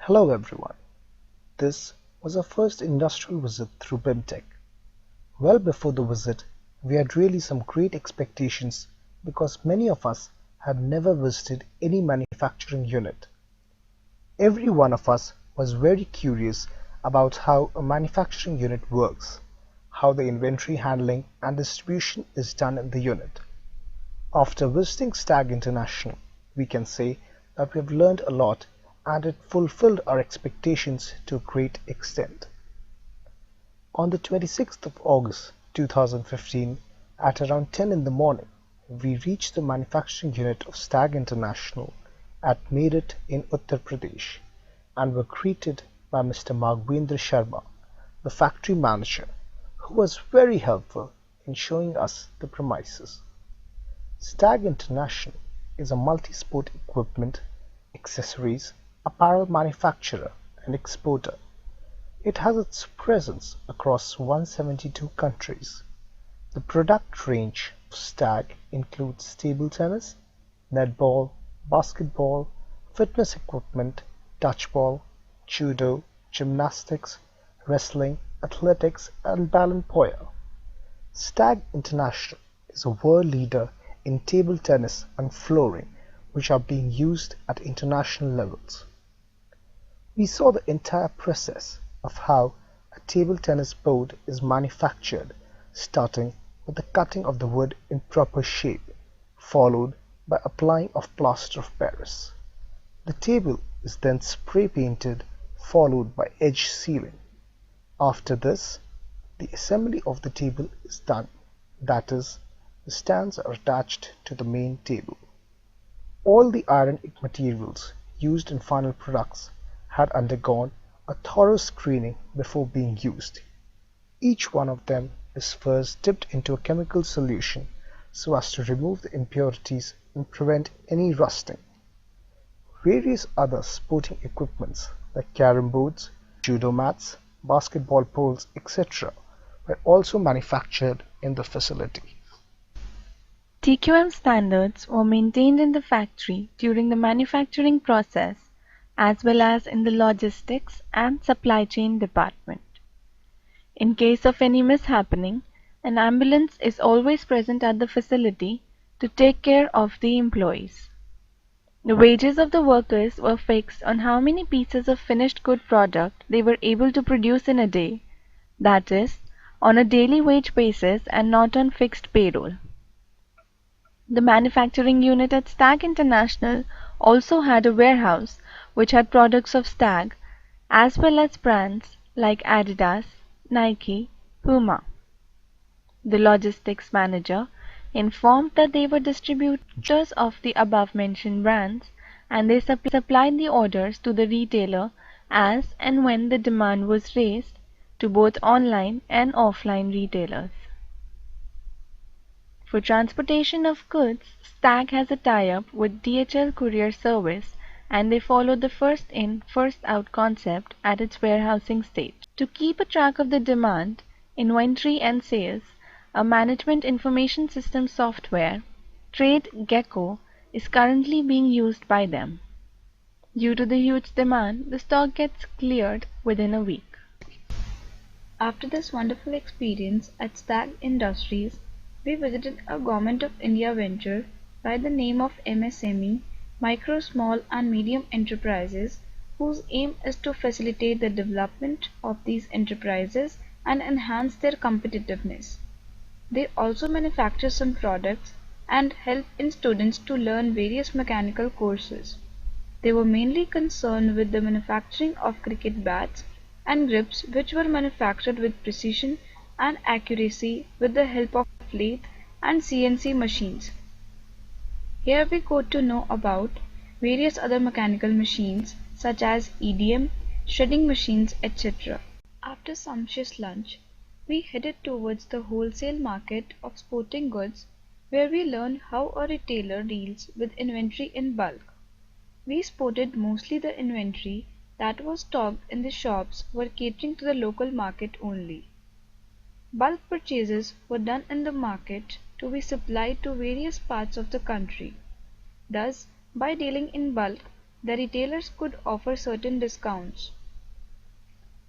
Hello everyone. This was our first industrial visit through BIMTech. Well before the visit, we had really some great expectations because many of us had never visited any manufacturing unit. Every one of us was very curious about how a manufacturing unit works, how the inventory handling and distribution is done in the unit. After visiting Stag International, we can say that we have learned a lot and it fulfilled our expectations to a great extent. On the 26th of August 2015, at around 10 in the morning, we reached the manufacturing unit of Stag International at Meerut in Uttar Pradesh and were greeted by Mr. Maghvendra Sharma, the factory manager, who was very helpful in showing us the premises. Stag International is a multi-sport equipment, accessories, apparel manufacturer and exporter. It has its presence across 172 countries. The product range of Stag includes table tennis, netball, basketball, fitness equipment, touchball, judo, gymnastics, wrestling, athletics and balonpoya. Stag International is a world leader in table tennis and flooring which are being used at international levels. We saw the entire process of how a table tennis board is manufactured, starting with the cutting of the wood in proper shape, followed by applying of plaster of Paris. The table is then spray painted, followed by edge sealing. After this, the assembly of the table is done, that is, the stands are attached to the main table. All the iron materials used in final products had undergone a thorough screening before being used. Each one of them is first dipped into a chemical solution so as to remove the impurities and prevent any rusting. Various other sporting equipments like carom boards, judo mats, basketball poles, etc. were also manufactured in the facility. TQM standards were maintained in the factory during the manufacturing process as well as in the logistics and supply chain department. In case of any mishappening, an ambulance is always present at the facility to take care of the employees. The wages of the workers were fixed on how many pieces of finished good product they were able to produce in a day, that is, on a daily wage basis and not on fixed payroll. The manufacturing unit at Stag International also had a warehouse which had products of Stag, as well as brands like Adidas, Nike, Puma. The logistics manager informed that they were distributors of the above-mentioned brands and they supplied the orders to the retailer as and when the demand was raised to both online and offline retailers. For transportation of goods, Stag has a tie-up with DHL Courier Service and they follow the first-in, first-out concept at its warehousing stage. To keep a track of the demand, inventory and sales, a management information system software, TradeGecko, is currently being used by them. Due to the huge demand, the stock gets cleared within a week. After this wonderful experience at Stag Industries, we visited a Government of India venture by the name of MSME, Micro, Small and Medium Enterprises, whose aim is to facilitate the development of these enterprises and enhance their competitiveness. They also manufacture some products and help in students to learn various mechanical courses. They were mainly concerned with the manufacturing of cricket bats and grips which were manufactured with precision and accuracy with the help of lathe and CNC machines. Here we got to know about various other mechanical machines such as EDM, shredding machines, etc. After sumptuous lunch, we headed towards the wholesale market of sporting goods where we learned how a retailer deals with inventory in bulk. We spotted mostly the inventory that was stocked in the shops were catering to the local market only. Bulk purchases were done in the market to be supplied to various parts of the country. Thus, by dealing in bulk, the retailers could offer certain discounts.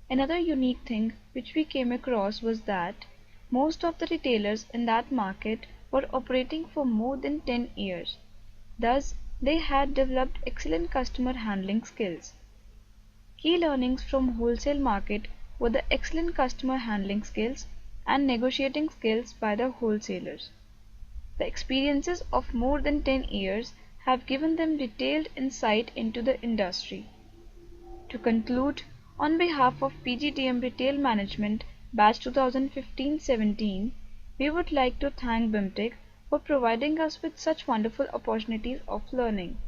Another unique thing which we came across was that most of the retailers in that market were operating for more than 10 years. Thus, they had developed excellent customer handling skills. Key learnings from wholesale market were the excellent customer handling skills and negotiating skills by the wholesalers. The experiences of more than 10 years have given them detailed insight into the industry. To conclude, on behalf of PGTM Retail Management Batch 2015-17, we would like to thank BIMTech for providing us with such wonderful opportunities of learning.